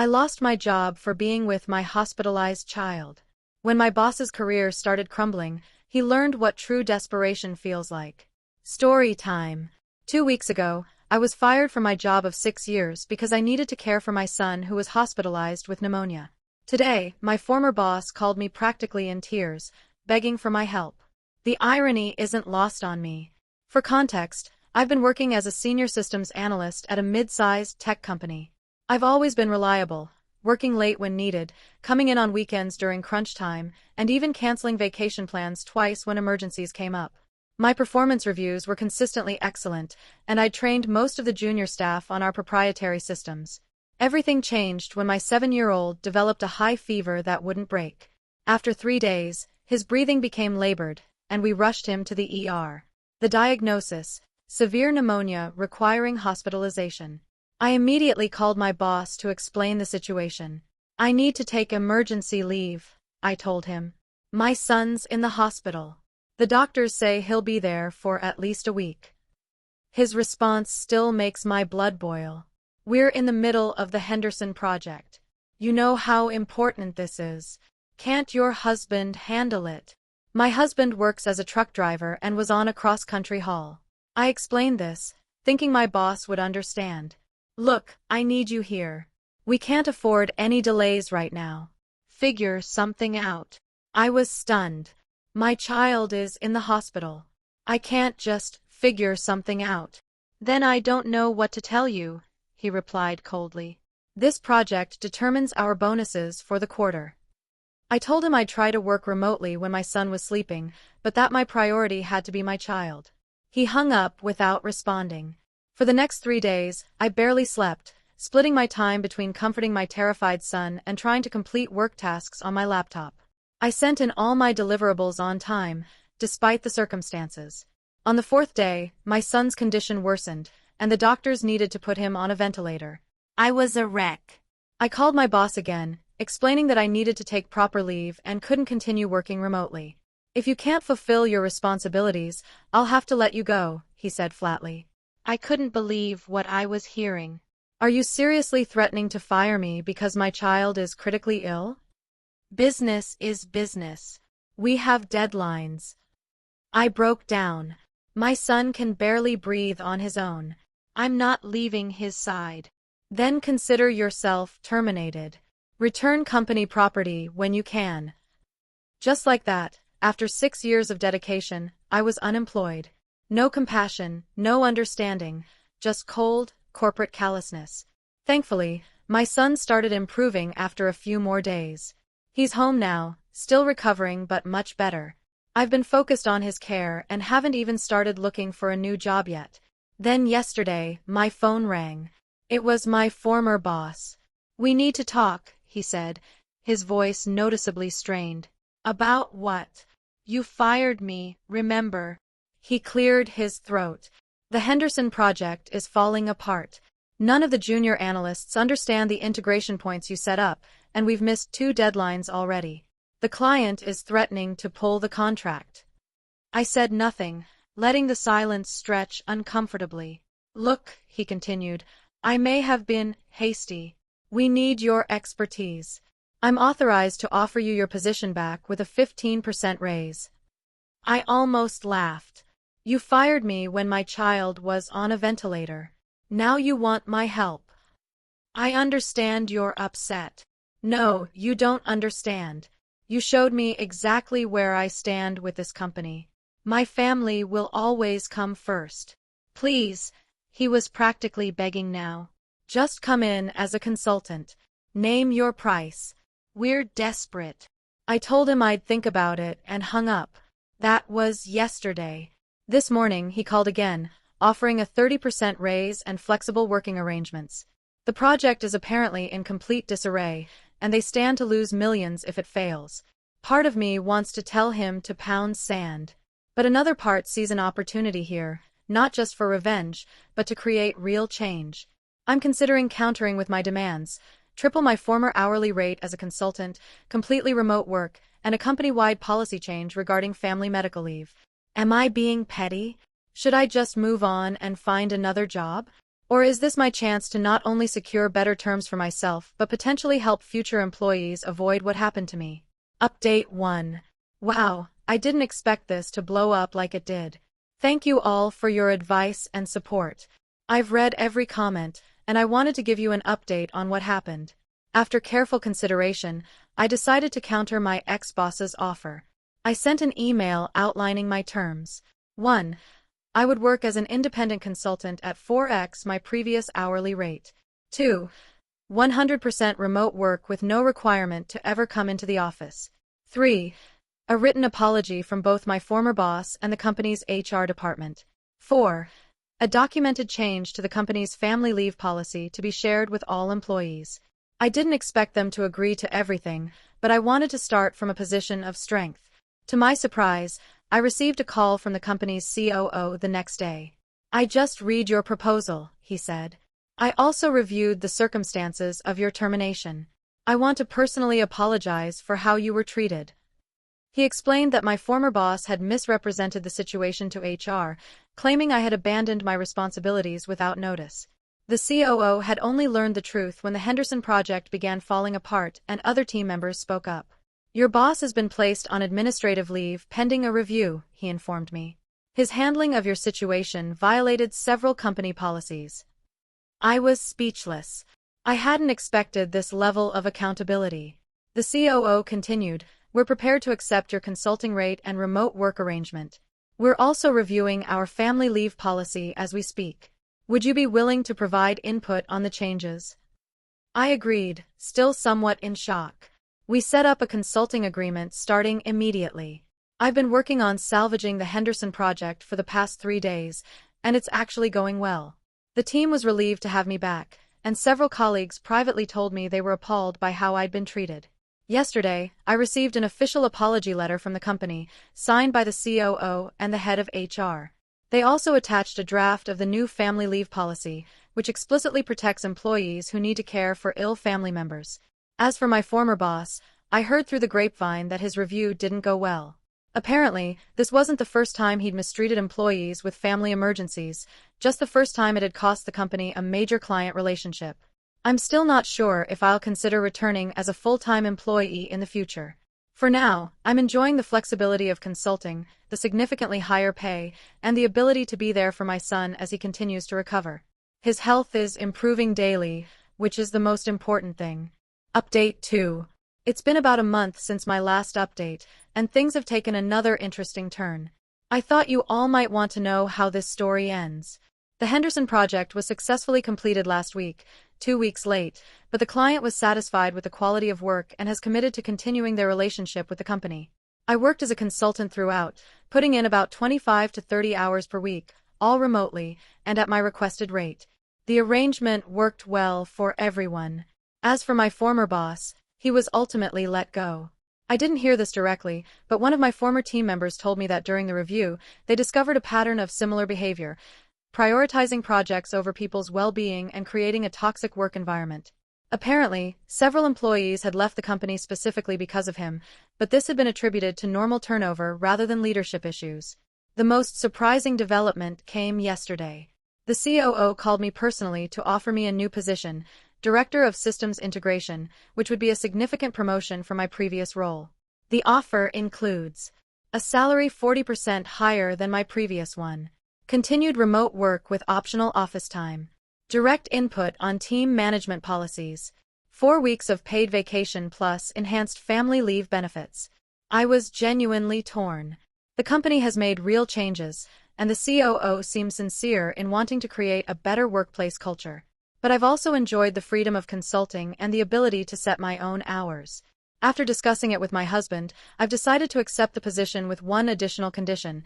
I lost my job for being with my hospitalized child. When my boss's career started crumbling, he learned what true desperation feels like. Story time. 2 weeks ago, I was fired from my job of 6 years because I needed to care for my son who was hospitalized with pneumonia. Today, my former boss called me practically in tears, begging for my help. The irony isn't lost on me. For context, I've been working as a senior systems analyst at a mid-sized tech company. I've always been reliable, working late when needed, coming in on weekends during crunch time, and even canceling vacation plans twice when emergencies came up. My performance reviews were consistently excellent, and I'd trained most of the junior staff on our proprietary systems. Everything changed when my 7-year-old developed a high fever that wouldn't break. After 3 days, his breathing became labored, and we rushed him to the ER. The diagnosis: severe pneumonia requiring hospitalization. I immediately called my boss to explain the situation. I need to take emergency leave, I told him. My son's in the hospital. The doctors say he'll be there for at least a week. His response still makes my blood boil. We're in the middle of the Henderson project. You know how important this is. Can't your husband handle it? My husband works as a truck driver and was on a cross-country haul. I explained this, thinking my boss would understand. Look, I need you here. We can't afford any delays right now. Figure something out. I was stunned. My child is in the hospital. I can't just figure something out. Then I don't know what to tell you, he replied coldly. This project determines our bonuses for the quarter. I told him I'd try to work remotely when my son was sleeping, but that my priority had to be my child. He hung up without responding. For the next 3 days, I barely slept, splitting my time between comforting my terrified son and trying to complete work tasks on my laptop. I sent in all my deliverables on time, despite the circumstances. On the 4th day, my son's condition worsened, and the doctors needed to put him on a ventilator. I was a wreck. I called my boss again, explaining that I needed to take proper leave and couldn't continue working remotely. If you can't fulfill your responsibilities, I'll have to let you go, he said flatly. I couldn't believe what I was hearing. Are you seriously threatening to fire me because my child is critically ill? Business is business. We have deadlines. I broke down. My son can barely breathe on his own. I'm not leaving his side. Then consider yourself terminated. Return company property when you can. Just like that, after 6 years of dedication, I was unemployed. No compassion, no understanding, just cold, corporate callousness. Thankfully, my son started improving after a few more days. He's home now, still recovering but much better. I've been focused on his care and haven't even started looking for a new job yet. Then yesterday, my phone rang. It was my former boss. We need to talk, he said, his voice noticeably strained. About what? You fired me, remember? He cleared his throat. The Henderson project is falling apart. None of the junior analysts understand the integration points you set up, and we've missed 2 deadlines already. The client is threatening to pull the contract. I said nothing, letting the silence stretch uncomfortably. Look, he continued, I may have been hasty. We need your expertise. I'm authorized to offer you your position back with a 15% raise. I almost laughed. You fired me when my child was on a ventilator. Now you want my help. I understand you're upset. No, you don't understand. You showed me exactly where I stand with this company. My family will always come first. Please, he was practically begging now. Just come in as a consultant. Name your price. We're desperate. I told him I'd think about it and hung up. That was yesterday. This morning he called again, offering a 30% raise and flexible working arrangements. The project is apparently in complete disarray, and they stand to lose millions if it fails. Part of me wants to tell him to pound sand. But another part sees an opportunity here, not just for revenge, but to create real change. I'm considering countering with my demands: triple my former hourly rate as a consultant, completely remote work, and a company-wide policy change regarding family medical leave. Am I being petty? Should I just move on and find another job? Or is this my chance to not only secure better terms for myself but potentially help future employees avoid what happened to me? Update 1. Wow, I didn't expect this to blow up like it did. Thank you all for your advice and support. I've read every comment, and I wanted to give you an update on what happened. After careful consideration, I decided to counter my ex-boss's offer. I sent an email outlining my terms. 1. I would work as an independent consultant at 4x my previous hourly rate. 2. 100% remote work with no requirement to ever come into the office. 3. A written apology from both my former boss and the company's HR department. 4. A documented change to the company's family leave policy to be shared with all employees. I didn't expect them to agree to everything, but I wanted to start from a position of strength. To my surprise, I received a call from the company's COO the next day. "I just read your proposal," he said. "I also reviewed the circumstances of your termination. I want to personally apologize for how you were treated." He explained that my former boss had misrepresented the situation to HR, claiming I had abandoned my responsibilities without notice. The COO had only learned the truth when the Henderson project began falling apart and other team members spoke up. "Your boss has been placed on administrative leave pending a review," he informed me. "His handling of your situation violated several company policies." I was speechless. I hadn't expected this level of accountability. The COO continued, "We're prepared to accept your consulting rate and remote work arrangement. We're also reviewing our family leave policy as we speak. Would you be willing to provide input on the changes?" I agreed, still somewhat in shock. We set up a consulting agreement starting immediately. I've been working on salvaging the Henderson project for the past 3 days, and it's actually going well. The team was relieved to have me back, and several colleagues privately told me they were appalled by how I'd been treated. Yesterday, I received an official apology letter from the company, signed by the COO and the head of HR. They also attached a draft of the new family leave policy, which explicitly protects employees who need to care for ill family members. As for my former boss, I heard through the grapevine that his review didn't go well. Apparently, this wasn't the first time he'd mistreated employees with family emergencies, just the first time it had cost the company a major client relationship. I'm still not sure if I'll consider returning as a full-time employee in the future. For now, I'm enjoying the flexibility of consulting, the significantly higher pay, and the ability to be there for my son as he continues to recover. His health is improving daily, which is the most important thing. Update 2. It's been about a month since my last update, and things have taken another interesting turn. I thought you all might want to know how this story ends. The Henderson project was successfully completed last week, 2 weeks late, but the client was satisfied with the quality of work and has committed to continuing their relationship with the company. I worked as a consultant throughout, putting in about 25 to 30 hours per week, all remotely, and at my requested rate. The arrangement worked well for everyone. As for my former boss, he was ultimately let go. I didn't hear this directly, but one of my former team members told me that during the review, they discovered a pattern of similar behavior, prioritizing projects over people's well-being and creating a toxic work environment. Apparently, several employees had left the company specifically because of him, but this had been attributed to normal turnover rather than leadership issues. The most surprising development came yesterday. The COO called me personally to offer me a new position, Director of Systems Integration, which would be a significant promotion from my previous role. The offer includes a salary 40% higher than my previous one, continued remote work with optional office time, direct input on team management policies, 4 weeks of paid vacation plus enhanced family leave benefits. I was genuinely torn. The company has made real changes, and the COO seems sincere in wanting to create a better workplace culture. But I've also enjoyed the freedom of consulting and the ability to set my own hours. After discussing it with my husband, I've decided to accept the position with one additional condition: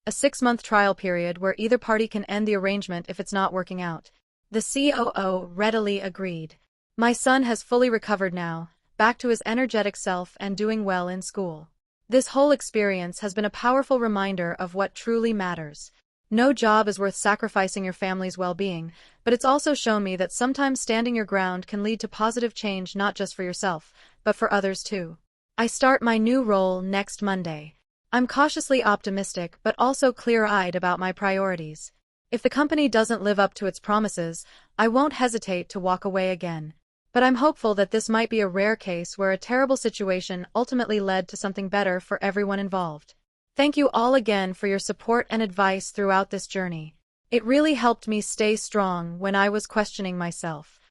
a 6-month trial period where either party can end the arrangement if it's not working out. The COO readily agreed. My son has fully recovered now, back to his energetic self and doing well in school. This whole experience has been a powerful reminder of what truly matters. No job is worth sacrificing your family's well-being, but it's also shown me that sometimes standing your ground can lead to positive change not just for yourself, but for others too. I start my new role next Monday. I'm cautiously optimistic but also clear-eyed about my priorities. If the company doesn't live up to its promises, I won't hesitate to walk away again. But I'm hopeful that this might be a rare case where a terrible situation ultimately led to something better for everyone involved. Thank you all again for your support and advice throughout this journey. It really helped me stay strong when I was questioning myself.